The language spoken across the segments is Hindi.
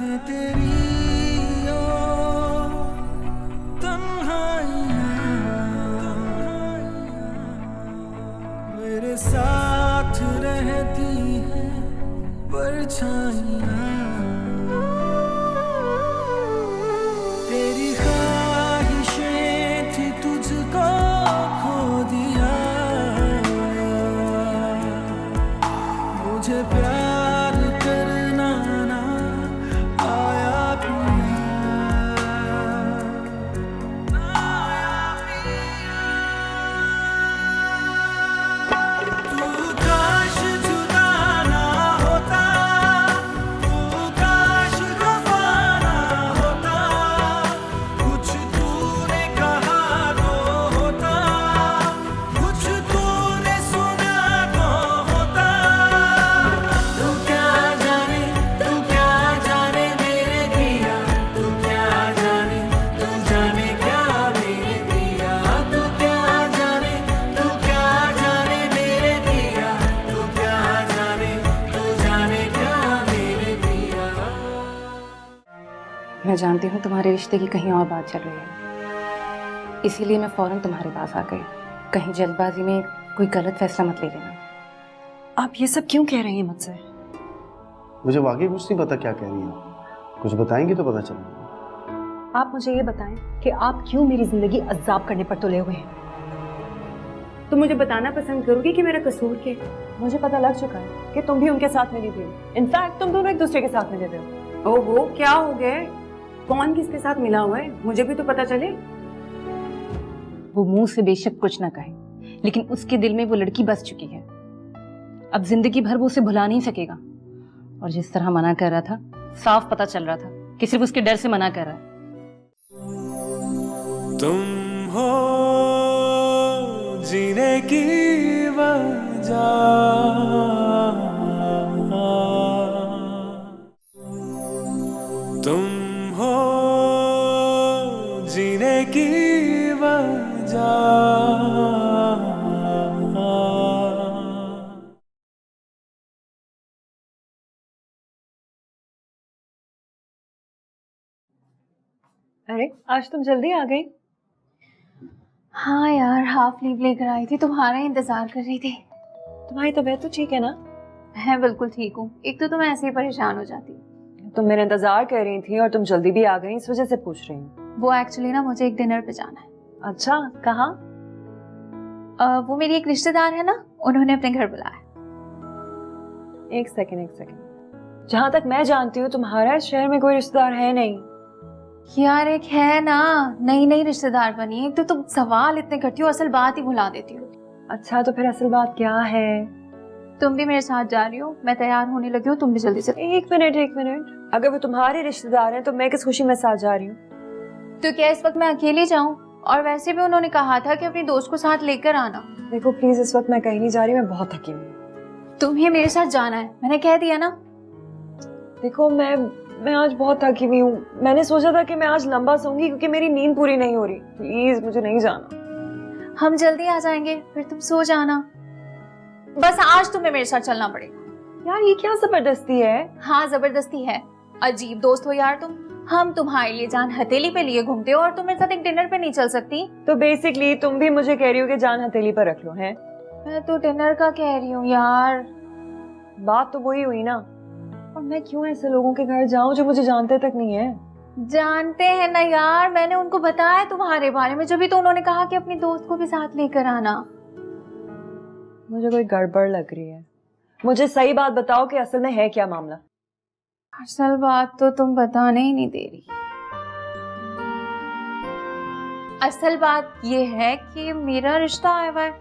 यादें तेरी ओ तन्हाइयाँ मेरे साथ रहती हैं परछाइयाँ तेरी ख्वाहिशें थी तुझको खो दिया मुझे प्यार करना ना आया तू काश जुदा ना होता तू काश वफा ना होता कुछ तूने कहा तो होता कुछ तूने सुना तो होता तू क्या जाने मेरे पिया तू क्या जाने क्या मेरे पिया तू क्या जाने मेरे पिया तू क्या जाने क्या मेरे पिया। मैं जानती हूँ तुम्हारे रिश्ते की कहीं और बात चल रही है, इसीलिए मैं फौरन तुम्हारे पास आ गई। कहीं जल्दबाजी में कोई गलत फैसला मत ले लेना। आप ये सब क्यों कह रही हैं मुझसे? मुझे वाकई कुछ नहीं पता क्या कह रही हैं। कुछ बताएंगी तो पता चलेगा। आप मुझे ये बताएं कि आप क्यों मेरी जिंदगी अज़ाब करने पर तुले हुए हैं? तुम मुझे बताना पसंद करोगी कि मेरा कसूर क्या है? मुझे पता लग चुका है कि तुम भी उनके साथ मिली थी। इनफैक्ट तुम दोनों एक दूसरे के साथ मिले थे। ओहो, क्या हो गया? कौन किसके साथ मिला हुआ है, मुझे भी तो पता चले। वो मुंह से बेशक कुछ ना कहे, लेकिन उसके दिल में वो लड़की बस चुकी है। अब जिंदगी भर वो उसे भुला नहीं सकेगा। और जिस तरह मना कर रहा था, साफ पता चल रहा था कि सिर्फ उसके डर से मना कर रहा है। तुम हो जीने की वजह तुम हो जीने की वजह अरे आज तुम जल्दी आ गई। हाँ यार, हाफ लीव लेकर आई थी, तुम्हारा इंतजार कर रही थी। तुम्हारी तबीयत तो ठीक है ना? मैं बिल्कुल ठीक हूँ। एक तो तुम ऐसे ही परेशान हो जाती हो। तुम मेरा इंतजार कर रही थी और तुम जल्दी भी आ गई, इस वजह से पूछ रही हूँ। वो एक्चुअली ना मुझे एक डिनर पे जाना है। अच्छा, कहाँ? वो मेरी एक रिश्तेदार है ना, उन्होंने अपने घर बुलाया। एक सेकंड। जहाँ तक मैं जानती हूँ तुम्हारा इस शहर में कोई रिश्तेदार है नहीं। यार एक है ना, नई रिश्तेदार बनी है। तो तुम सवाल इतने करती हो, असल बात ही भुला देती हो। अच्छा तो फिर असल बात क्या है? तुम भी मेरे साथ जा रही हो, मैं तैयार होने लगी हूँ, तुम भी जल्दी से। एक मिनट। अगर वो तुम्हारे रिश्तेदार हैं तो मैं किस खुशी में साथ जा रही हूँ? तो क्या इस वक्त मैं अकेली जाऊँ? और वैसे भी उन्होंने कहा था कि अपनी दोस्त को साथ लेकर आना। देखो प्लीज, इस वक्त मैं कहीं नहीं जा रही, मैं बहुत थकी हूँ। तुम्हें मेरे साथ जाना है, मैंने कह दिया ना। देखो मैं आज बहुत थकी हुई हूँ। मैंने सोचा था कि मैं आज लंबा सोऊंगी क्योंकि मेरी नींद पूरी नहीं हो रही। प्लीज मुझे नहीं जाना। हम जल्दी आ जाएंगे, फिर तुम सो जाना। बस आज तुम्हें मेरे साथ चलना पड़ेगा। यार ये क्या जबरदस्ती है? हाँ जबरदस्ती है। अजीब दोस्त हो यार तुम। हम तुम्हारे लिए जान हथेली पे लिए घूमते हो और तुम मेरे साथ एक डिनर पे नहीं चल सकती? तो बेसिकली तुम भी मुझे कह रही हो कि जान हथेली पर रख लो, हैं? मैं तो डिनर का कह रही हूँ यार। बात तो वही हुई ना। और मैं क्यों ऐसे लोगों के घर जाऊं जो मुझे जानते तक नहीं है? जानते हैं ना यार, मैंने उनको बताया तुम्हारे बारे में, जब भी तो उन्होंने कहा कि अपनी दोस्त को भी साथ लेकर आना। मुझे कोई गड़बड़ लग रही है। मुझे सही बात बताओ कि असल में है क्या मामला? असल बात तो तुम बताने ही नहीं दे रही। असल बात ये है कि मेरा रिश्ता आया हुआ है।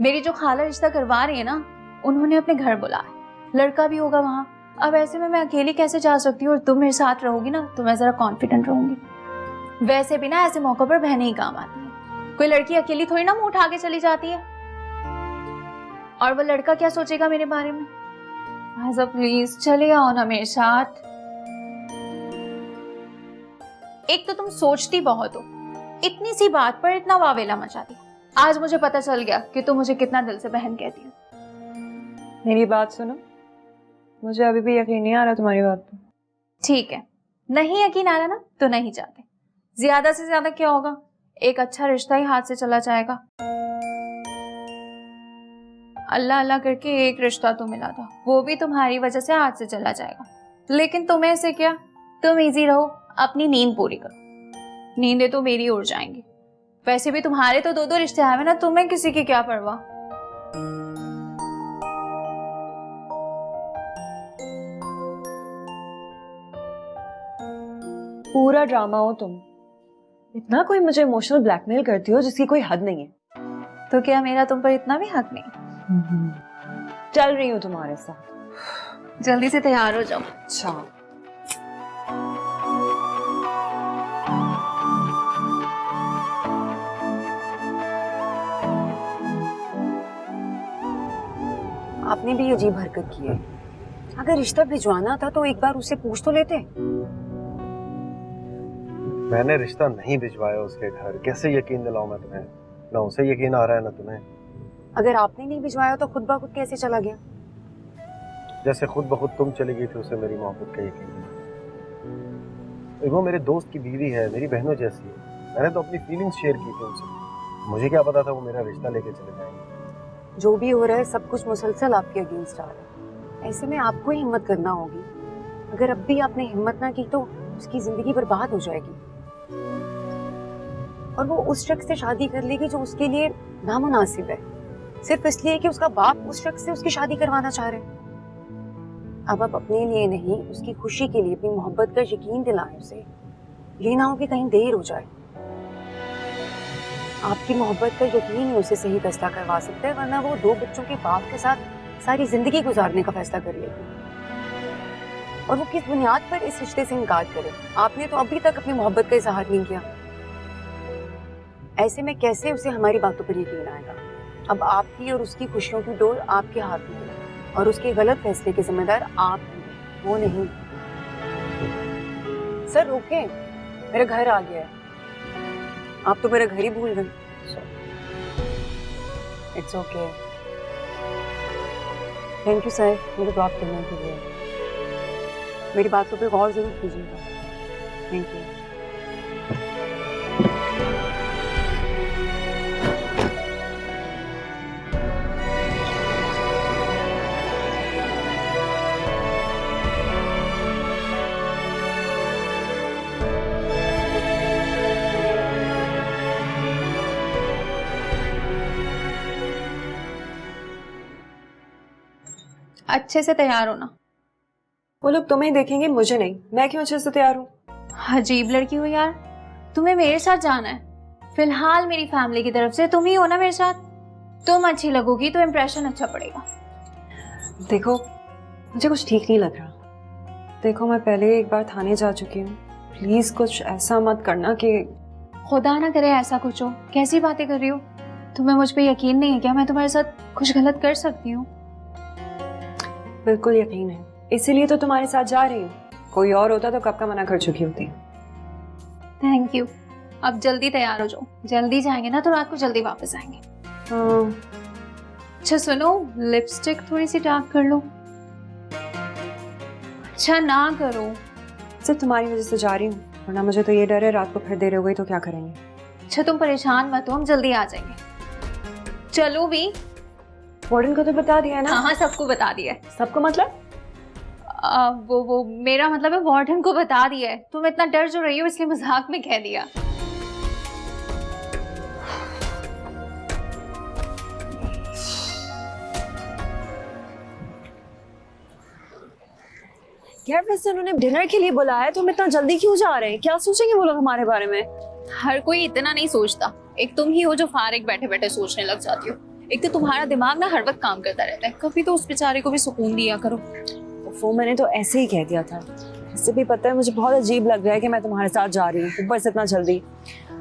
मेरी जो खाला रिश्ता करवा रही है ना, उन्होंने अपने घर बुलाया। लड़का भी होगा वहां। अब ऐसे में मैं अकेली कैसे जा सकती हूँ? और तुम मेरे साथ रहोगी ना तो मैं जरा कॉन्फिडेंट रहूंगी। वैसे भी ना ऐसे मौकों पर बहनें ही काम आती है। कोई लड़की अकेली थोड़ी ना मुंह उठा के चली जाती है। और वो लड़का क्या सोचेगा मेरे बारे में? आजा प्लीज चले आओ ना मेरे साथ। एक तो तुम सोचती बहुत हो, इतनी सी बात पर इतना वावेला मचा दिया। आज मुझे पता चल गया कि तुम मुझे कितना दिल से बहन कहती हो। मेरी बात सुनो, मुझे अभी भी यकीन नहीं आ रहा तुम्हारी बात पे। ठीक है, नहीं यकीन आ रहा ना तो नहीं जाते। ज्यादा से ज्यादा क्या होगा, एक अच्छा रिश्ता ही हाथ से चला जाएगा। अल्लाह अल्लाह करके एक रिश्ता तो मिला था, वो भी तुम्हारी वजह से हाथ से चला जाएगा। लेकिन तुम्हें से क्या, तुम इजी रहो, अपनी नींद पूरी करो। नींदें तो मेरी उड़ जाएंगी। वैसे भी तुम्हारे तो 2-2 रिश्ते आए हैं ना, तुम्हें किसी की क्या परवाह। पूरा ड्रामा हो तुम। इतना कोई मुझे इमोशनल ब्लैकमेल करती हो जिसकी कोई हद नहीं है। तो क्या मेरा तुम पर इतना भी हक नहीं? चल रही हूँ तुम्हारे साथ। जल्दी से तैयार हो जाओ। अच्छा। आपने भी अजीब हरकत की है। अगर रिश्ता भिजवाना था तो एक बार उससे पूछ तो लेते। मैंने रिश्ता नहीं भिजवाया उसके घर, कैसे यकीन दिलाऊं मैं तुम्हें? ना उसे यकीन आ रहा है ना तुम्हें। अगर आपने नहीं भिजवाया तो खुद ब खुद कैसे चला गया? जैसे खुद ब खुद तुम चली गई थी उसे मेरी मोहब्बत का यकीन नहीं। वो मेरे दोस्त की बीवी है, मेरी बहनों जैसी है। मैंने तो अपनी फीलिंग्स शेयर की थी उनसे। मुझे क्या पता था वो मेरा रिश्ता लेके चले जाएंगे। जो भी हो रहा है सब कुछ मुसलसल आपके अगेंस्ट आ रहा है। ऐसे में आपको ही हिम्मत करना होगी। अगर अब भी आपने हिम्मत ना की तो उसकी जिंदगी बर्बाद हो जाएगी और वो उस शख्स से शादी कर लेगी जो उसके लिए नामुनासिब है, सिर्फ इसलिए कि उसका बाप उस शख्स से उसकी शादी करवाना चाह रहे हैं। अब आप अपने लिए नहीं, उसकी खुशी के लिए अपनी मोहब्बत का यकीन दिलाएं उसे। ये ना हो कि कहीं देर हो जाए। आपकी मोहब्बत का यकीन ही उसे सही फैसला करवा सकता है, वरना वो 2 बच्चों के बाप के साथ सारी जिंदगी गुजारने का फैसला कर लेगी। और वो किस बुनियाद पर इस रिश्ते से इनकार करे? आपने तो अभी तक अपनी मोहब्बत का इजहार नहीं किया। ऐसे में कैसे उसे हमारी बातों पर यकीन आएगा? अब आपकी और उसकी खुशियों की डोर आपके हाथ में है और उसके गलत फैसले के जिम्मेदार आप हैं, वो नहीं। सर रोके, मेरा घर आ गया है। आप तो मेरा घर ही भूल गए। It's okay. Thank you sir मुझे ड्रॉप करने के लिए। मेरी बातों पे गौर जरूर कीजिएगा। Thank you. अच्छे से तैयार होना। वो लोग तुम्हें देखेंगे, मुझे नहीं। मैं क्यों अच्छे से तैयार हूँ? अजीब लड़की हो यार, तुम्हें मेरे साथ जाना है। फिलहाल मेरी फैमिली की तरफ से तुम ही हो ना मेरे साथ। तुम अच्छी लगोगी तो इम्प्रेशन अच्छा पड़ेगा। देखो मुझे कुछ ठीक नहीं लग रहा। देखो मैं पहले एक बार थाने जा चुकी हूँ। प्लीज कुछ ऐसा मत करना कि खुदा ना करे ऐसा कुछ हो। कैसी बातें कर रही हो? तुम्हें मुझ पे यकीन नहीं है क्या? मैं तुम्हारे साथ कुछ गलत कर सकती हूँ? बिल्कुल यकीन है, इसीलिए तो तुम्हारे साथ जा रही हूँ। कोई और होता तो कब का मना कर चुकी होती। Thank you. अब जल्दी तैयार हो जाओ, जल्दी जाएंगे ना तो रात को जल्दी वापस आएंगे। अच्छा सुनो, लिपस्टिक थोड़ी सी डार्क कर लो। अच्छा ना करो। सिर्फ तुम्हारी वजह से जा रही हूँ, वरना मुझे तो ये डर है रात को फिर देर हो गई तो क्या करेंगे। अच्छा तुम परेशान मत हो, हम जल्दी आ जाएंगे। चलो भी। वार्डन को तो बता दिया ना? हाँ सबको बता दिया है। सबको मतलब? वो मेरा मतलब है वार्डन को बता दिया है। तुम इतना डर जो रही हो इसलिए मजाक में कह दिया। यार वैसे उन्होंने डिनर के लिए बुलाया है तो हम इतना जल्दी क्यों जा रहे हैं? क्या सोचेंगे वो लोग हमारे बारे में? हर कोई इतना नहीं सोचता। एक तुम ही हो जो फारिग बैठे बैठे सोचने लग जाती हो। एक तो तुम्हारा दिमाग ना हर वक्त काम करता रहता है। कभी तो उस बेचारे को भी सुकून दिया करो। वो मैंने तो ऐसे ही कह दिया था। इससे भी पता है मुझे बहुत अजीब लग रहा है कि मैं तुम्हारे साथ जा रही हूँ, ऊपर से इतना जल्दी।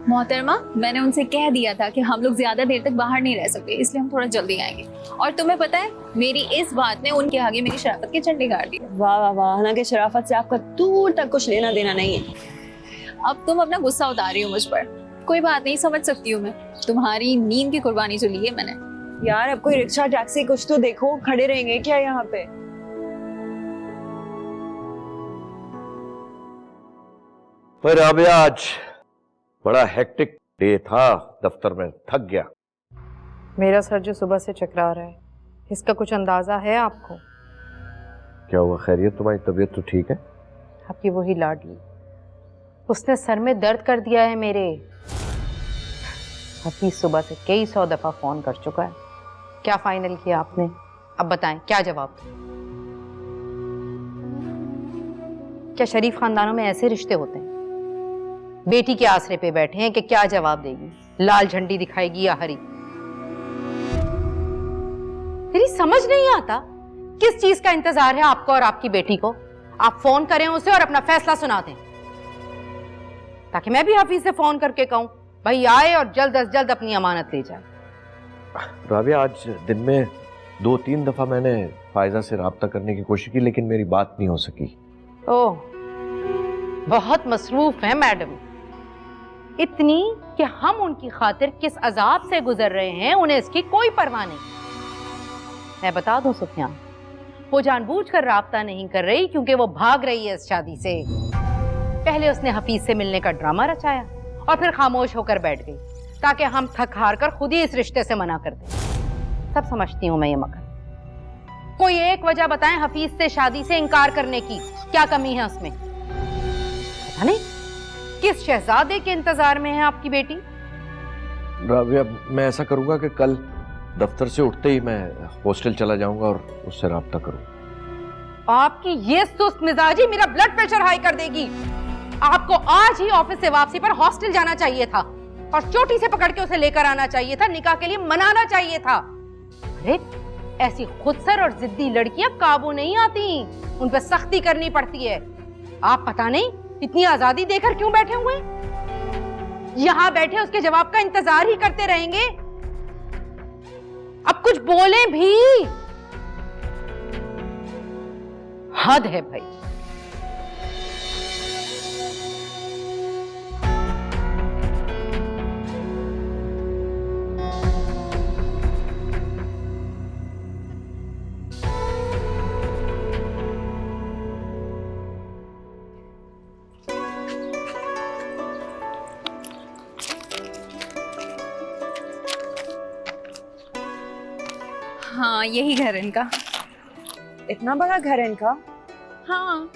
मोहतरमा, मैंने उनसे कह दिया था कि हम लोग ज्यादा देर तक बाहर नहीं रह सकते, इसलिए हम थोड़ा जल्दी आएंगे। और तुम्हें पता है मेरी इस बात ने उनके आगे मेरी शराफत के झंडे गाड़ दिए। वाह वाह वाह, हालांकि शराफत से आपका दूर तक कुछ लेना देना नहीं है। अब तुम अपना गुस्सा उतार रही हो मुझ पर। कोई बात नहीं, समझ सकती हूँ मैं। तुम्हारी नींद की कुर्बानी जो ली है मैंने। यार अब कोई रिक्शा टैक्सी कुछ तो देखो, खड़े रहेंगे क्या यहाँ पे? पर अब आज बड़ा हेक्टिक डे था दफ्तर में, थक गया। मेरा सर जो सुबह से चकरा रहा है, इसका कुछ अंदाजा है आपको? क्या हुआ, खैरियत? तुम्हारी तबीयत तो ठीक है? आपकी वही लाडली, उसने सर में दर्द कर दिया है मेरे। हफीज सुबह से कई 100 दफा फोन कर चुका है। क्या फाइनल किया आपने? अब बताएं, क्या जवाब दूं? क्या शरीफ खानदानों में ऐसे रिश्ते होते हैं? बेटी के आसरे पे बैठे हैं कि क्या जवाब देगी, लाल झंडी दिखाएगी या हरी? तेरी समझ नहीं आता किस चीज का इंतजार है आपको और आपकी बेटी को? आप फोन करें उसे और अपना फैसला सुना दें, ताकि मैं भी हफीज से फोन करके कहूं भाई आए और जल्द अज जल्द अपनी अमानत ले जाए। राबिया, आज दिन में 2-3 दफा मैंने फायजा से राब्ता करने की कोशिश की, लेकिन मेरी बात नहीं हो सकी। ओह, बहुत मसरूफ है मैडम, इतनी कि हम उनकी खातिर किस अजाब से गुजर रहे हैं उन्हें इसकी कोई परवाह नहीं। मैं बता दूं सुफियान, वो जानबूझकर राब्ता नहीं कर रही क्योंकि वो भाग रही है इस शादी से। पहले उसने हफीज से मिलने का ड्रामा रचाया और फिर खामोश होकर बैठ गई ताकि हम थक हार कर खुद ही इस रिश्ते से मना कर दें। सब समझती हूं मैं ये, मगर कोई एक वजह बताएं हफीज से शादी से इनकार करने की, क्या कमी है उसमें? पता नहीं किस शहजादे के इंतजार में है आपकी बेटी। राबिया, मैं ऐसा करूंगा कि कल दफ्तर से उठते ही मैं हॉस्टल चला जाऊंगा और उससे राब्ता करूंगा। आपकी ये सुस्त मिजाजी मेरा ब्लड प्रेशर हाई कर देगी। आपको आज ही ऑफिस से वापसी पर हॉस्टल जाना चाहिए था और चोटी से पकड़ के उसे लेकर आना चाहिए था, निकाह के लिए मनाना चाहिए था। अरे ऐसी खुदसर और जिद्दी लड़कियां काबू नहीं आती, उन पर सख्ती करनी पड़ती है। आप पता नहीं इतनी आजादी देकर क्यों बैठे हुए? यहां बैठे उसके जवाब का इंतजार ही करते रहेंगे। अब कुछ बोले भी, हद है भाई। हाँ, यही घर है इनका। इतना बड़ा घर है इनका? हाँ।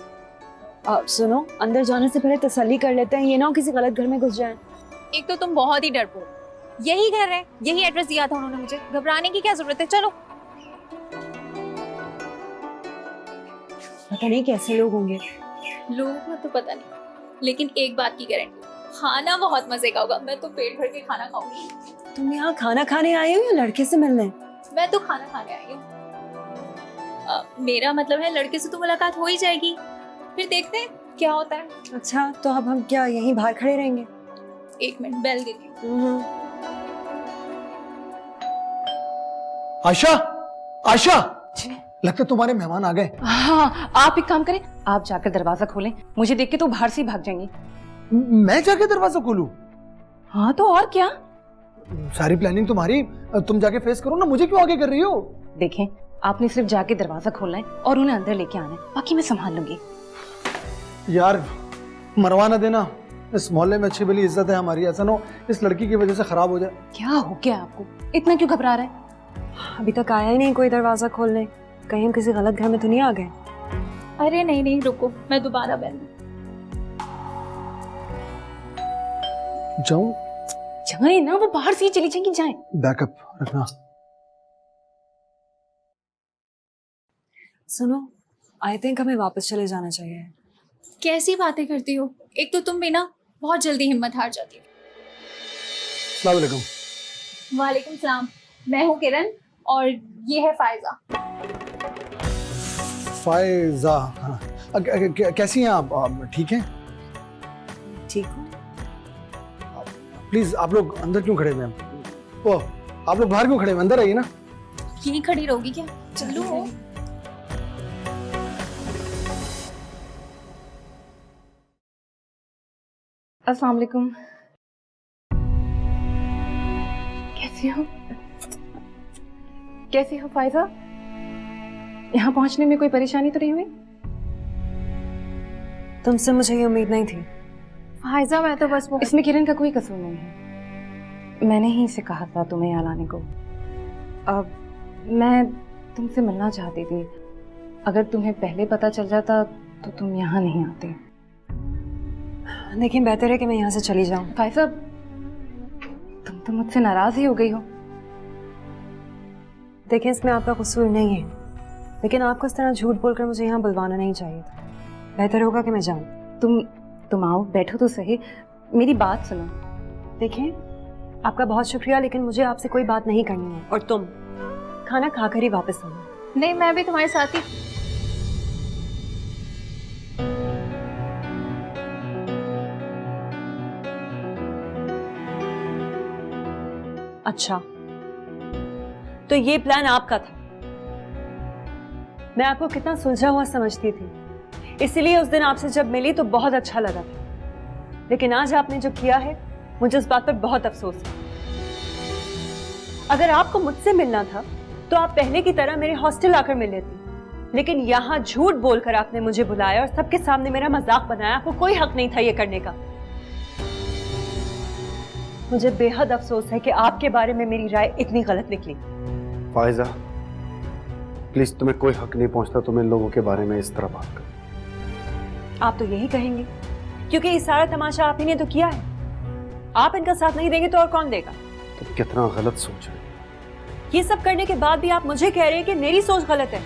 सुनो, अंदर जाने से पहले तसल्ली कर लेते हैं, ये ना हो किसी गलत घर में घुस जाए। एक तो तुम बहुत ही डरपोक। यही घर है, यही एड्रेस दिया था उन्होंने मुझे, घबराने की क्या जरूरत है? चलो। पता नहीं कैसे लोग होंगे। लोगों का तो पता नहीं, लेकिन एक बात की गारंटी, खाना बहुत मजे का होगा। मैं तो पेट भर के खाना खाऊंगी। तुम यहाँ खाना खाने आई हो या लड़के से मिलने? मैं तो खाना खाने आई हूँ। मेरा मतलब है लड़के से तो मुलाकात हो ही जाएगी, फिर देखते हैं क्या होता है। अच्छा, तो अब हम क्या यहीं बाहर खड़े रहेंगे? 1 मिनट, बेल देती हूँ। आशा, आशा, लगता तुम्हारे मेहमान आ गए। हाँ, आप एक काम करें, आप जाकर दरवाजा खोलें। मुझे देख के तो बाहर से ही भाग जाएंगी। मैं जाके दरवाजा खोलूं? हाँ तो और क्या? सारी प्लानिंग तुम्हारी, तुम जाके फेस करो ना, मुझे क्यों आगे कर रही हो? देखें, आपने सिर्फ जाके दरवाजा खोलना है और उन्हें अंदर लेके आना है, बाकी मैं संभाल लूंगी। यार मरवा ना देना, इस मोहल्ले में अच्छी भली इज्जत है हमारी, ऐसा ना हो इस लड़की की वजह से खराब हो जाए। क्या हो गया आपको, इतना क्यों घबरा रहे हैं? अभी तक आया ही नहीं कोई दरवाजा खोलने, कहीं हम किसी गलत घर में तो नहीं आ गए? अरे नहीं नहीं, रुको, मैं दोबारा बेल दूँ। जाऊं? जाए ना, वो बाहर से ही चली जाएंगी, जाए। बैकअप रखना। सुनो, आई थिंक हमें वापस चले जाना चाहिए। कैसी बातें करती हो? एक तो तुम भी ना बहुत जल्दी हिम्मत हार जाती हो। अस्सलाम वालेकुम। वालेकुम सलाम, मैं हूँ किरण और ये है फायजा। फायजा, हाँ। कैसी हैं आप ठीक हैं? ठीक हो? प्लीज आप लोग अंदर क्यों खड़े हुए हैं? ओ, आप लोग बाहर क्यों खड़े हुए? अंदर आइए ना। यहीं खड़ी रहोगी क्या? चलो। अस्सलाम वालेकुम। कैसी हो? कैसी हो फायजा? यहाँ पहुंचने में कोई परेशानी तो नहीं हुई? तुमसे मुझे ये उम्मीद नहीं थी। फायजा मैं तो बस वो इसमें किरण का कोई कसूर नहीं है। मैंने ही इसे कहा था तुम्हें यहाँ लाने को। अब मैं तुमसे मिलना चाहती थी। अगर तुम्हें पहले पता चल जाता तो तुम यहाँ नहीं आते। लेकिन बेहतर है कि मैं यहाँ से चली जाऊँ। फायजा, तुम तो मुझसे नाराज ही हो गई हो। देखिए, इसमें आपका कसूर नहीं है, लेकिन आपको इस तरह झूठ बोलकर मुझे यहाँ बुलवाना नहीं चाहिए था। बेहतर होगा कि मैं जाऊँ। तुम आओ, बैठो तो सही, मेरी बात सुनो। देखिए, आपका बहुत शुक्रिया, लेकिन मुझे आपसे कोई बात नहीं करनी है। और तुम खाना खाकर ही वापस आना। नहीं, मैं भी तुम्हारे साथ ही। अच्छा, तो ये प्लान आपका था। मैं आपको कितना सुलझा हुआ समझती थी, इसलिए उस दिन आपसे जब मिली तो बहुत अच्छा लगा था। लेकिन आज आपने जो किया है, मुझे उस बात पर बहुत अफसोस है। अगर आपको मुझसे मिलना था तो आप पहले की तरह मेरे हॉस्टल आकर मिल लेती, लेकिन यहाँ झूठ बोलकर आपने मुझे बुलाया और सबके सामने मेरा मजाक बनाया। आपको कोई हक नहीं था ये करने का। मुझे बेहद अफसोस है कि आपके बारे में मेरी राय इतनी गलत निकली। फायजा, प्लीज, तुम्हें कोई हक नहीं पहुंचता तुम इन लोगों के बारे में इस तरह बात कर। आप तो यही कहेंगे, क्योंकि ये सारा तमाशा आप ही ने तो किया है। आप इनका साथ नहीं देंगे तो और कौन देगा? तुम कितना गलत सोच रहे हो। ये सब करने के बाद भी आप मुझे कह रहे हैं कि मेरी सोच गलत है।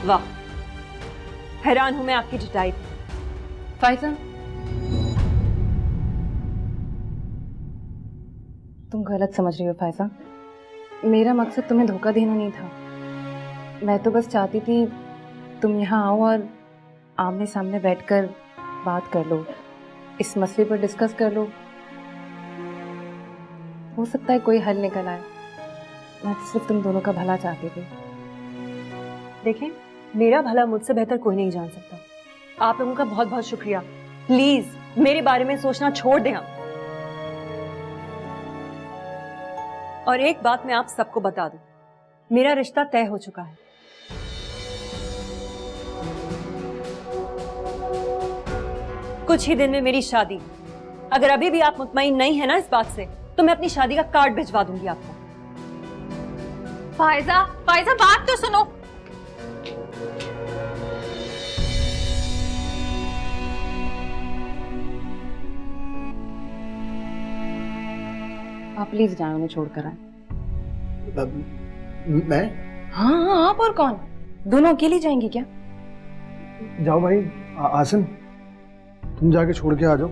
वाह, हैरान हूं मैं आपकी जुटाई पर। फायजा, तुम गलत समझ रही हो फायजा। मेरा मकसद तुम्हें धोखा देना नहीं था। मैं तो बस चाहती थी तुम यहाँ आओ और आमने सामने बैठकर बात कर लो, इस मसले पर डिस्कस कर लो। हो सकता है कोई हल निकल आए। मैं तो सिर्फ तुम दोनों का भला चाहती थी। देखें, मेरा भला मुझसे बेहतर कोई नहीं जान सकता। आप लोगों का बहुत बहुत शुक्रिया। प्लीज मेरे बारे में सोचना छोड़ दें आप। और एक बात मैं आप सबको बता दूं, मेरा रिश्ता तय हो चुका है। कुछ ही दिन में मेरी शादी। अगर अभी भी आप मुतमईन नहीं है ना इस बात से, तो मैं अपनी शादी का कार्ड भिजवा दूंगी आपको। फायजा, फायजा बात तो सुनो। आप प्लीज जाए, उन्हें छोड़कर आए। मैं? हाँ, आप और कौन? दोनों अकेले जाएंगे क्या? जाओ भाई। आसिम, तुम जाके छोड़ के आ जाओ।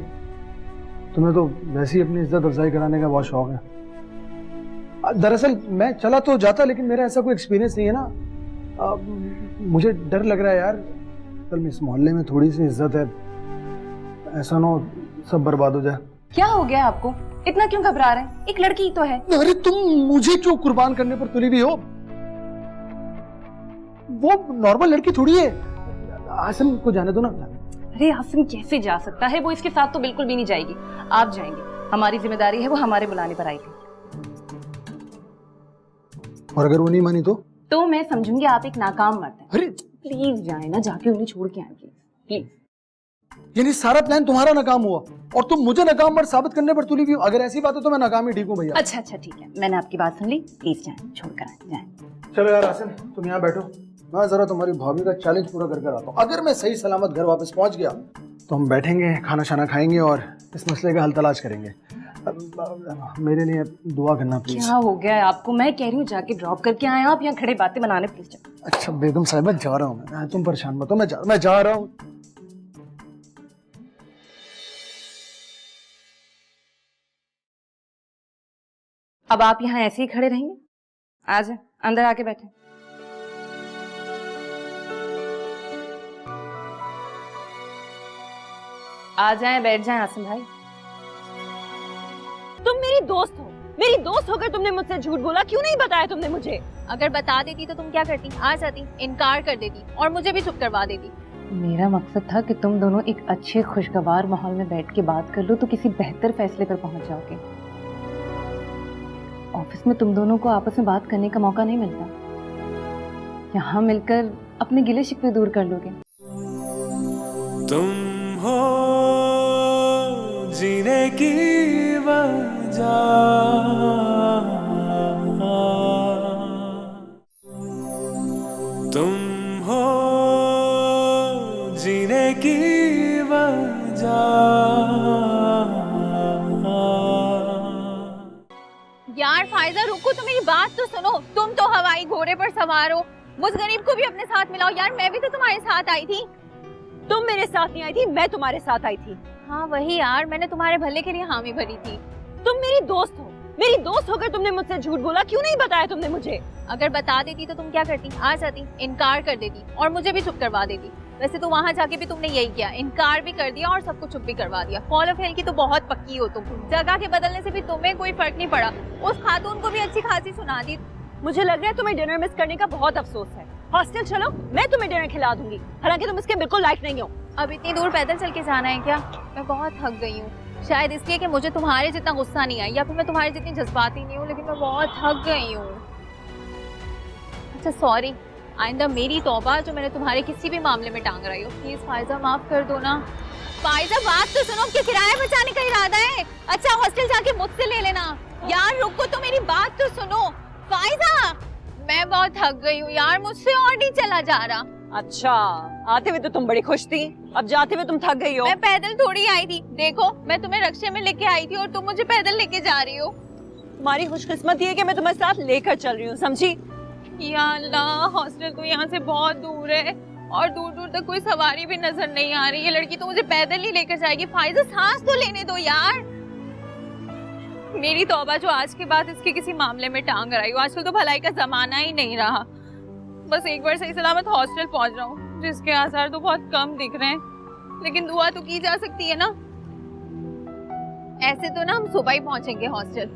तुम्हें तो वैसे ही अपनी इज्जत अफजाई कराने का बहुत शौक है। दरअसल मैं चला तो जाता, लेकिन मेरा ऐसा कोई एक्सपीरियंस नहीं है ना। मुझे डर लग रहा है यार। कल इस मोहल्ले में थोड़ी सी इज्जत है, ऐसा ना हो सब बर्बाद हो जाए। क्या हो गया आपको? इतना क्यों घबरा रहे हैं? एक लड़की ही तो है। अरे तुम मुझे क्यों कुर्बान करने पर तुली हुई हो? वो नॉर्मल लड़की थोड़ी है। आसिम को जाने दो ना। अरे आसिम कैसे जा सकता है? वो इसके साथ तो बिल्कुल भी नहीं जाएगी। आप जाएंगे, हमारी जिम्मेदारी है। वो हमारे बुलाने पर आई थी। और अगर वो नहीं मानी तो मैं समझूंगी आप एक नाकाम मर्द हैं। अरे प्लीज जाए ना, जाके उन्हें छोड़ के आए प्लीज। यानी सारा प्लान तुम्हारा नाकाम हुआ और तुम मुझे नाकाम मर्द साबित करने पर तुली हुई हो? अगर ऐसी बात है तो मैं नाकाम ही ठीक हूँ भैया। अच्छा ठीक है, मैंने आपकी बात सुन ली। प्लीज जाए, छोड़कर आए, जाए। चलो यार आसिम, तुम यहाँ बैठो, मैं जरा तुम्हारी भाभी का चैलेंज पूरा करके आता हूँ। अगर मैं सही सलामत घर वापस पहुंच गया तो हम बैठेंगे, खाना शाना खाएंगे और इस मसले का हल तलाश करेंगे। मेरे लिए दुआ करना प्लीज। क्या हो गया है आपको? मैं कह रही हूँ जाके ड्रॉप करके आए, आप यहाँ खड़े बातें बनाने प्लीज जाओ। अच्छा बेगम साहिबा, जा रहा हूँ मैं, तुम परेशान मत हो। मैं जा रहा हूँ। अब आप यहाँ ऐसे ही खड़े रहेंगे? आ जाए, अंदर आके बैठे। आ जाएं, बैठ जाएं आसिम भाई। तुम मेरी दोस्त हो, मेरी दोस्त होकर तुमने मुझसे झूठ बोला। क्यों नहीं बताया तुमने मुझे? अगर बता देती तो तुम क्या करती? आ जाती, इनकार कर देती और मुझे भी चुप करवा देती। मेरा मकसद था कि तुम दोनों एक अच्छे खुशगवार माहौल में बैठ के बात कर लो तो किसी बेहतर फैसले पर पहुंच जाओगे। ऑफिस में तुम दोनों को आपस में बात करने का मौका नहीं मिलता। यहाँ मिलकर अपने गिले शिकवे दूर कर लोगे। तुम की वजह तुम हो, जीने की वजह। यार फायजा रुको, तो मेरी बात तो सुनो। तुम तो हवाई घोड़े पर सवार हो, मुझ गरीब को भी अपने साथ मिलाओ। यार मैं भी तो तुम्हारे साथ आई थी। तुम मेरे साथ नहीं आई थी, मैं तुम्हारे साथ आई थी। हाँ वही यार, मैंने तुम्हारे भले के लिए हामी भरी थी। तुम मेरी दोस्त हो, मेरी दोस्त होकर तुमने मुझसे झूठ बोला, क्यों नहीं बताया तुमने मुझे? अगर बता देती तो तुम क्या करती? आ जाती, इनकार कर देती और मुझे भी चुप करवा देती। वैसे तो वहाँ जाके भी तुमने यही किया, इनकार भी कर दिया और सबको चुप भी करवा दिया। फॉलो फेल की तो बहुत पक्की हो तुम। जगह के बदलने से भी तुम्हें कोई फर्क नहीं पड़ा। उस खातून को भी अच्छी खासी सुना दी। मुझे लग रहा है तुम्हें डिनर मिस करने का बहुत अफसोस है। हॉस्टल चलो, मैं तुम्हें डिनर खिला दूंगी, हालांकि तुम इसके बिल्कुल लायक नहीं हो। अब इतनी दूर पैदल चल के जाना है क्या? मैं बहुत थक गई हूँ, शायद इसलिए कि मुझे तुम्हारे जितना गुस्सा नहीं आया, या फिर मैं तुम्हारे जितनी जज्बाती नहीं हूँ, लेकिन मैं बहुत थक गई हूँ। अच्छा सॉरी, आइंदा मेरी तौबा जो मैंने तुम्हारे किसी भी मामले में टांग रही हो। प्लीज फायजा माफ कर दो ना। फायजा बात तो सुनो, कि किराया बचाने का इरादा है? अच्छा हॉस्टल जाके मुझसे ले लेना। यार रुको तो, मेरी बात तो सुनो। फायजा मैं बहुत थक गई हूँ यार, मुझसे और नहीं चला जा रहा। अच्छा, आते हुए तो तुम बड़ी खुश थी, अब जाते हुए तुम थक गई हो। मैं पैदल थोड़ी आई थी, देखो मैं तुम्हें रक्शे में लेके आई थी और तुम मुझे पैदल लेके जा रही हो। तुम्हारी खुशकिस्मती है कि मैं तुम्हारे साथ लेकर चल रही हूँ, समझी? या अल्लाह, हॉस्टल तो यहाँ से बहुत दूर है और दूर दूर तक कोई सवारी भी नजर नहीं आ रही। ये लड़की तो मुझे पैदल ही लेकर जाएगी। फायजा सांस तो लेने दो यार। मेरी तौबा जो आज के बाद इसके किसी मामले में टांग रही हूँ। आजकल तो भलाई का जमाना ही नहीं रहा। बस एक बार सही सलामत हॉस्टल पहुंच रहा हूँ, जिसके आसार तो बहुत कम दिख रहे हैं, लेकिन दुआ तो की जा सकती है ना। ऐसे तो ना हम सुबह ही पहुंचेंगे हॉस्टल।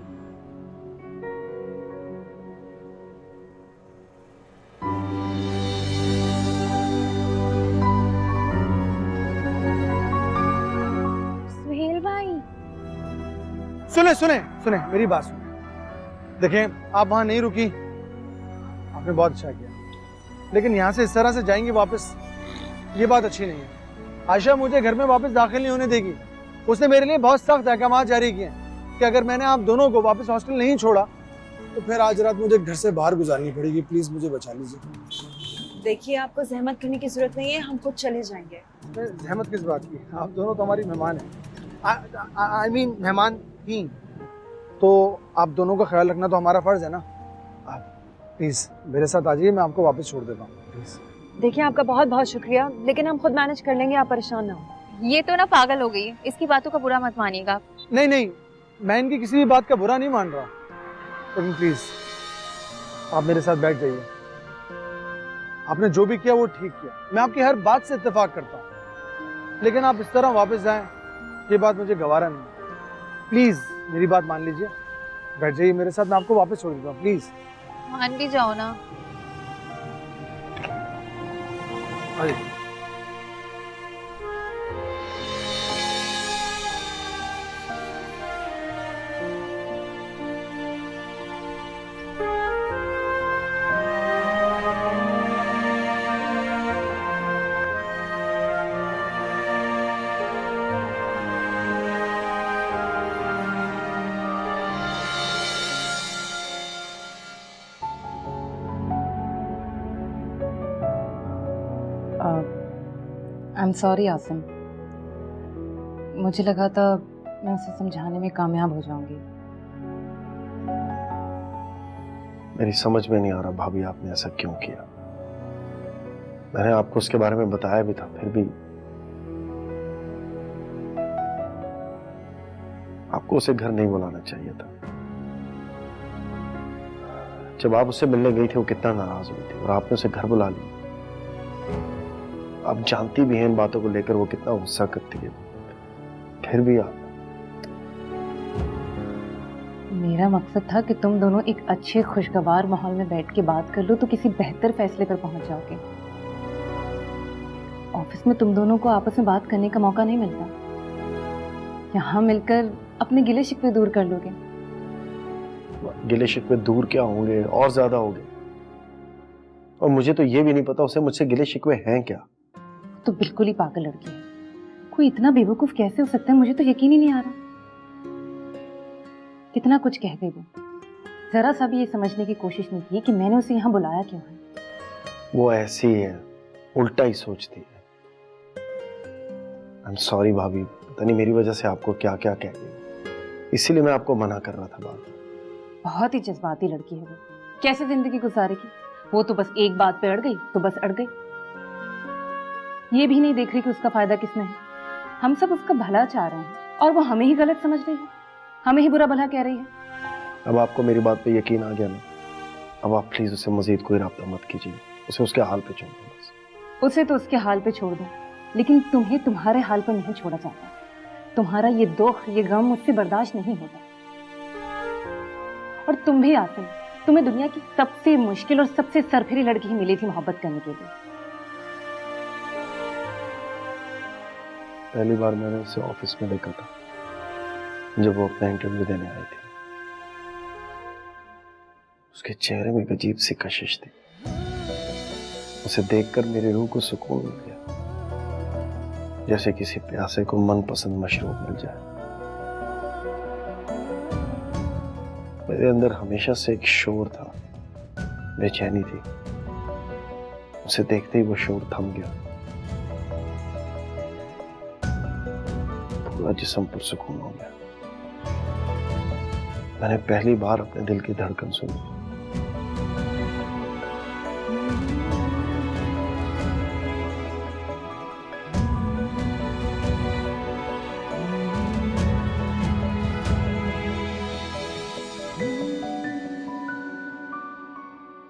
सुहेल भाई, सुने सुने सुने, मेरी बात सुने। देखिए, आप वहां नहीं रुकी, आपने बहुत अच्छा किया, लेकिन यहाँ से इस तरह से जाएंगे वापस, ये बात अच्छी नहीं है। आयशा मुझे घर में वापस दाखिल नहीं होने देगी। उसने मेरे लिए बहुत सख्त अहकाम जारी किए हैं कि अगर मैंने आप दोनों को वापस हॉस्टल नहीं छोड़ा तो फिर आज रात मुझे घर से बाहर गुजारनी पड़ेगी। प्लीज मुझे बचा लीजिए। देखिए, आपको जहमत करने की जरूरत नहीं है, हम खुद चले जाएंगे। जहमत किस बात की? आप दोनों तो हमारी मेहमान हैं। आई मीन मेहमान ही, तो आप दोनों का ख्याल रखना तो हमारा फर्ज है ना। आप प्लीज मेरे साथ आ जाइए, मैं आपको वापस छोड़ देता हूँ प्लीज। देखिए, आपका बहुत बहुत शुक्रिया, लेकिन हम खुद मैनेज कर लेंगे, आप परेशान ना हो। ये तो ना पागल हो गई है, इसकी बातों का बुरा मत मानिएगा। नहीं नहीं, मैं इनकी किसी भी बात का बुरा नहीं मान रहा, लेकिन प्लीज आप मेरे साथ बैठ जाइए। आपने जो भी किया वो ठीक किया, मैं आपकी हर बात से इत्तेफाक करता हूँ, लेकिन आप इस तरह वापस जाएं, ये बात मुझे गवारा नहीं। प्लीज मेरी बात मान लीजिए, बैठ जाइए मेरे साथ, मैं आपको वापस छोड़ देता हूँ। प्लीज मान भी जाओ ना। अरे आई एम सॉरी आसिम, मुझे लगा था मैं उसे समझाने में कामयाब हो जाऊंगी। मेरी समझ में नहीं आ रहा भाभी, आपने ऐसा क्यों किया। मैंने आपको उसके बारे में बताया भी था, फिर भी आपको उसे घर नहीं बुलाना चाहिए था। जब आप उससे मिलने गई थी वो कितना नाराज हुई थी, और आपने उसे घर बुला लिया। आप जानती भी हैं इन बातों को लेकर वो कितना गुस्सा करती है, फिर भी आप। मेरा मकसद था कि तुम दोनों एक अच्छे खुशगवार माहौल में बैठ के बात कर लो तो किसी बेहतर फैसले पर पहुंच जाओगे। ऑफिस में तुम दोनों को आपस में बात करने का मौका नहीं मिलता, यहाँ मिलकर अपने गिले शिकवे दूर कर लोगे। गिले शिकवे दूर क्या होंगे, और ज्यादा हो गए। और मुझे तो ये भी नहीं पता उसे मुझसे गिले शिकवे हैं क्या। तो बिल्कुल ही पागल लड़की है, कोई इतना बेवकूफ कैसे हो सकता है, मुझे तो यकीन ही नहीं आ रहा। कितना कुछ कह गई वो, जरा सा भी ये समझने की कोशिश नहीं की कि मैंने उसे यहाँ बुलाया क्यों है। वो ऐसी है, उल्टा ही सोचती है। आई एम सॉरी भाभी, पता नहीं मेरी वजह से आपको क्या क्या कह गई, इसीलिए मैं आपको मना कर रहा था बात। बहुत ही जज्बाती लड़की है वो, कैसे जिंदगी गुजारेगी। वो तो बस एक बात पे अड़ गई तो बस अड़ गई, ये भी नहीं देख रही कि उसका फायदा किसमें है। हम सब उसका भला चाह रहे हैं और वो हमें ही गलत समझ रही है, हमें ही बुरा भला कह रही है। अब आपको मेरी बात पे यकीन आ गया ना, अब आप प्लीज उससे मजीद कोई राब्ता मत कीजिए, उसे उसके हाल पे छोड़ दो बस। उसे तो उसके हाल पे छोड़ दो, लेकिन तुम्हें तुम्हारे हाल पर नहीं छोड़ा जाता। तुम्हारा ये दुख, ये गम मुझसे बर्दाश्त नहीं होगा। और तुम भी आसिम, तुम्हें दुनिया की सबसे मुश्किल और सबसे सरफिरी लड़की ही मिली थी मोहब्बत करने के लिए। पहली बार मैंने उसे ऑफिस में देखा था जब वो अपना इंटरव्यू देने आई थी। उसके चेहरे में एक अजीब सी कशिश थी। उसे देखकर मेरी रूह को सुकून मिल गया, जैसे किसी प्यासे को मनपसंद मशरूब मिल जाए। मेरे अंदर हमेशा से एक शोर था, बेचैनी थी। उसे देखते ही वो शोर थम गया, पूरा जिस्म पुरसुकून हो गया। मैंने पहली बार अपने दिल की धड़कन सुनी।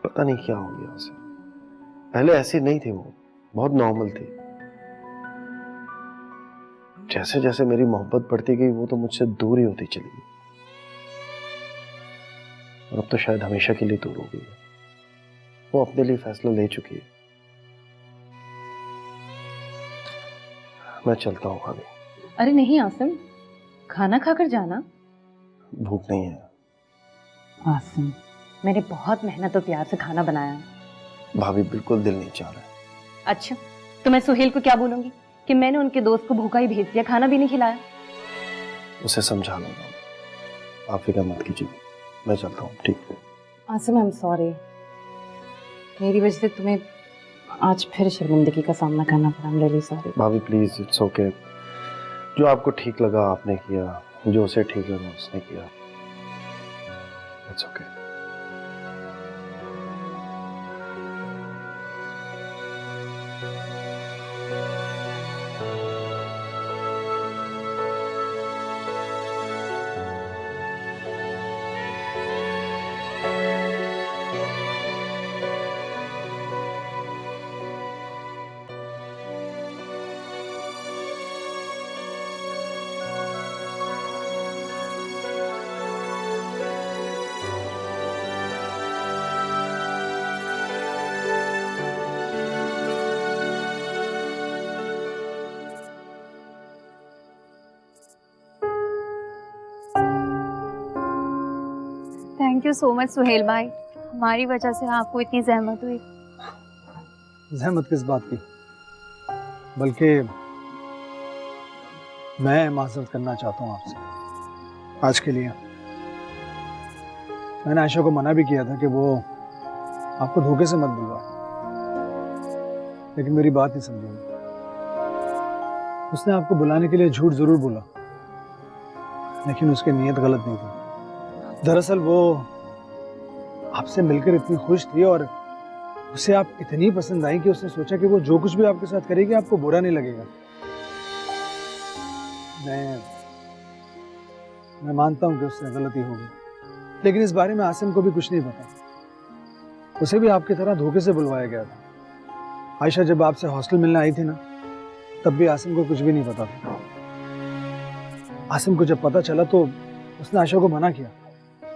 पता नहीं क्या हो गया उसे, पहले ऐसी नहीं थी वो, बहुत नॉर्मल थी। जैसे जैसे मेरी मोहब्बत बढ़ती गई वो तो मुझसे दूर ही होती चली गई, और अब तो शायद हमेशा के लिए दूर हो गई है। वो अपने लिए फैसला ले चुकी है। मैं चलता हूँ भाभी। अरे नहीं आसिम, खाना खाकर जाना। भूख नहीं है आसिम, मैंने बहुत मेहनत और प्यार से खाना बनाया है। भाभी, बिल्कुल दिल नहीं चाह रहा है। अच्छा, तो मैं सुहेल को क्या बोलूंगी कि मैंने उनके दोस्त को भूखा ही भेज दिया, खाना भी नहीं खिलाया। उसे समझा लूंगा, आप फिक्र मत कीजिए, मैं चलता हूँ। ठीक है आसिम, आई एम सॉरी, मेरी वजह से तुम्हें आज फिर शर्मिंदगी का सामना करना पड़ा। I am really sorry. भाभी प्लीज, इट्स ओके। जो आपको ठीक लगा आपने किया, जो उसे ठीक लगा उसने किया। It's okay. Thank you so much Suhail भाई, हमारी वजह से आपको इतनी जहमत हुई। जहमत किस बात की, बल्कि मैं माजरत करना चाहता हूँ आपसे आज के लिए। मैंने आयशा को मना भी किया था कि वो आपको धोखे से मत बुलवाए, लेकिन मेरी बात नहीं समझी। उसने आपको बुलाने के लिए झूठ जरूर बोला, लेकिन उसकी नीयत गलत नहीं थी। दरअसल वो आपसे मिलकर इतनी खुश थी और उसे आप इतनी पसंद आई कि उसने सोचा कि वो जो कुछ भी आपके साथ करेगी आपको बुरा नहीं लगेगा। मैं मानता हूं कि उससे गलती होगी, लेकिन इस बारे में आसिम को भी कुछ नहीं पता। उसे भी आपकी तरह धोखे से बुलवाया गया था। आयशा जब आपसे हॉस्टल मिलने आई थी ना, तब भी आसिम को कुछ भी नहीं पता था। आसिम को जब पता चला तो उसने आयशा को मना किया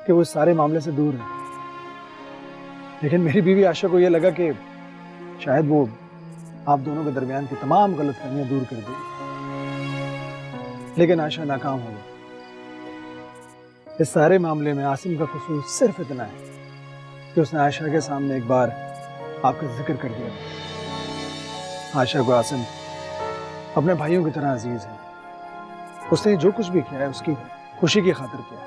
कि वो इस सारे मामले से दूर है, लेकिन मेरी बीवी आयशा को यह लगा कि शायद वो आप दोनों के दरमियान की तमाम गलतफहमियां दूर कर देगी, लेकिन आयशा नाकाम हो गई। इस सारे मामले में आसिम का कसूर सिर्फ इतना है कि उसने आयशा के सामने एक बार आपका जिक्र कर दिया। आयशा को आसिम अपने भाइयों की तरह अजीज है। उसने जो कुछ भी किया है उसकी खुशी की खातिर किया है।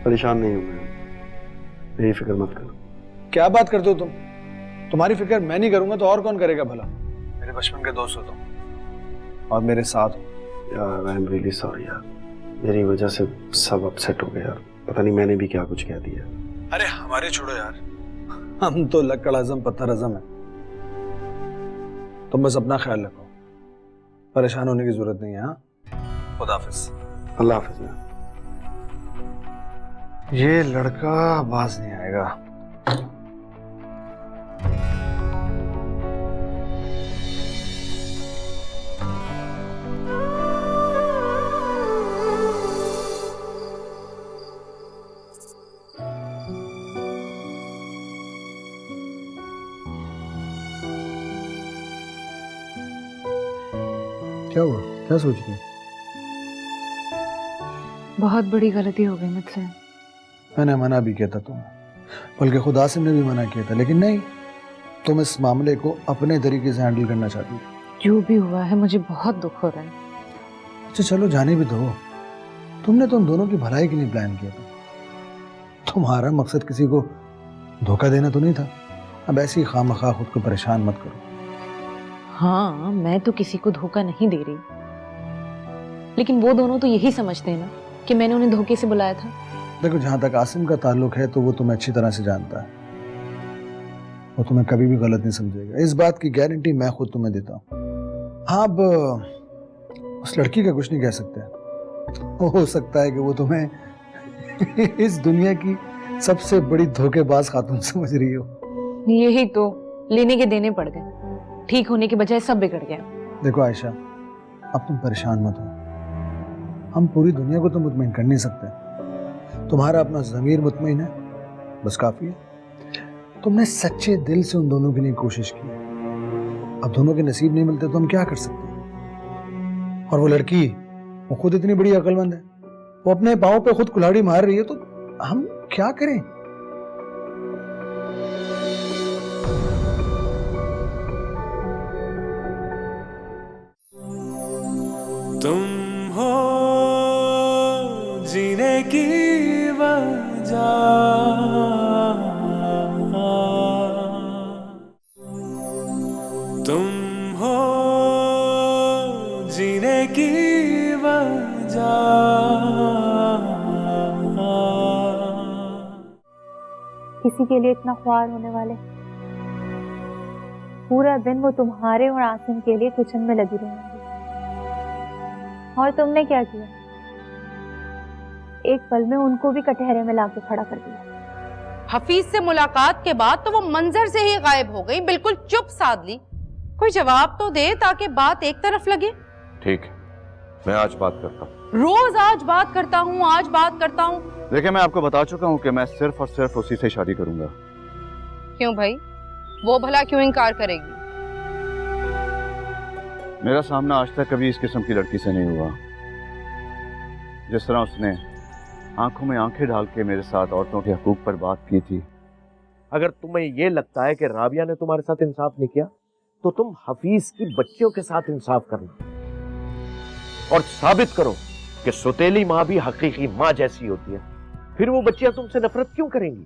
परेशान नहीं हूं मैं, यही फिक्र मत करो। क्या बात करते हो तुम? तुम्हारी फिक्र मैं नहीं करूंगा तो और कौन करेगा भला? मेरे बचपन के दोस्त हो तुम और मेरे साथ हो। यार आई एम रियली सॉरी यार, मेरी वजह से सब अपसेट हो गए यार। पता नहीं मैंने भी क्या कुछ कह दिया। अरे हमारे छोड़ो यार, हम तो लक्कड़ आजम पत्थर आजम है। तुम बस अपना ख्याल रखो, परेशान होने की जरूरत नहीं है। हाँ, खुदा हाफिज। अल्लाह हाफिज। में ये लड़का बाज नहीं आएगा। क्या हुआ? क्या सोच रही? बहुत बड़ी गलती हो गई मुझसे। मैंने मना भी किया था तुम्हें, बल्कि खुदा से ने भी मना किया था, लेकिन नहीं, तुम इस मामले को अपने तरीके से हैंडल करना चाहती थी। जो भी हुआ है मुझे बहुत दुख हो रहा है। अच्छा चलो जाने भी दो, तुमने तो उन दोनों की भलाई के लिए प्लान किया था। तुम्हारा मकसद किसी को धोखा देना तो नहीं था। अब ऐसे ही खामखा खुद को परेशान मत करो। हाँ, मैं तो किसी को धोखा नहीं दे रही, लेकिन वो दोनों तो यही समझते हैं ना कि मैंने उन्हें धोखे से बुलाया था। देखो, जहां तक आसिम का ताल्लुक है तो वो तुम्हें अच्छी तरह से जानता है, वो तुम्हें कभी भी गलत नहीं समझेगा। इस बात की गारंटी मैं खुद तुम्हें देता हूँ। हाँ, अब उस लड़की का कुछ नहीं कह सकते। हो सकता है कि वो तुम्हें इस दुनिया की सबसे बड़ी धोखेबाज खातून समझ रही हो। यही तो, लेने के देने पड़ गए, ठीक होने के बजाय सब बिगड़ गया। देखो आयशा, अब तुम परेशान मत हो, हम पूरी दुनिया को तो मुतमईन कर नहीं सकते। तुम्हारा अपना ज़मीर मुतमईन है, बस काफी है। तुमने सच्चे दिल से उन दोनों के लिए कोशिश की, अब दोनों के नसीब नहीं मिलते तो हम क्या कर सकते हैं? और वो लड़की, वो खुद इतनी बड़ी अक्लमंद है, वो अपने पाँव पे खुद कुल्हाड़ी मार रही है, तो हम क्या करें? तुम हो जीने की वजह, तुम हो जीने की वजह। किसी के लिए इतना ख्वार होने वाले, पूरा दिन वो तुम्हारे और आसिम के लिए किचन में लगी रहेंगी। और तुमने क्या किया? एक पल में उनको भी कटहरे में लाके खड़ा कर दिया। हफीज से मुलाकात के बाद तो वो मंजर से ही गायब हो गई, बिल्कुल चुप साध ली। कोई जवाब तो दे ताकि बात एक तरफ लगे। ठीक है, मैं आज बात करता हूँ। रोज आज बात करता हूँ, आज बात करता हूँ। देखिए, मैं आपको बता चुका हूँ कि मैं सिर्फ और सिर्फ उसी से शादी करूंगा। क्यों भाई, वो भला क्यों इनकार करेगी? मेरा सामना आज तक कभी इस किस्म की लड़की से नहीं हुआ। जिस तरह उसने आंखों में आंखें डाल के मेरे साथ औरतों के हकूक पर बात की थी। अगर तुम्हें ये लगता है कि राबिया ने तुम्हारे साथ इंसाफ नहीं किया, तो तुम हफीज की बच्चियों के साथ इंसाफ करना और साबित करो कि सौतेली माँ भी हकीकी माँ जैसी होती है। फिर वो बच्चियां तुमसे नफरत क्यों करेंगी?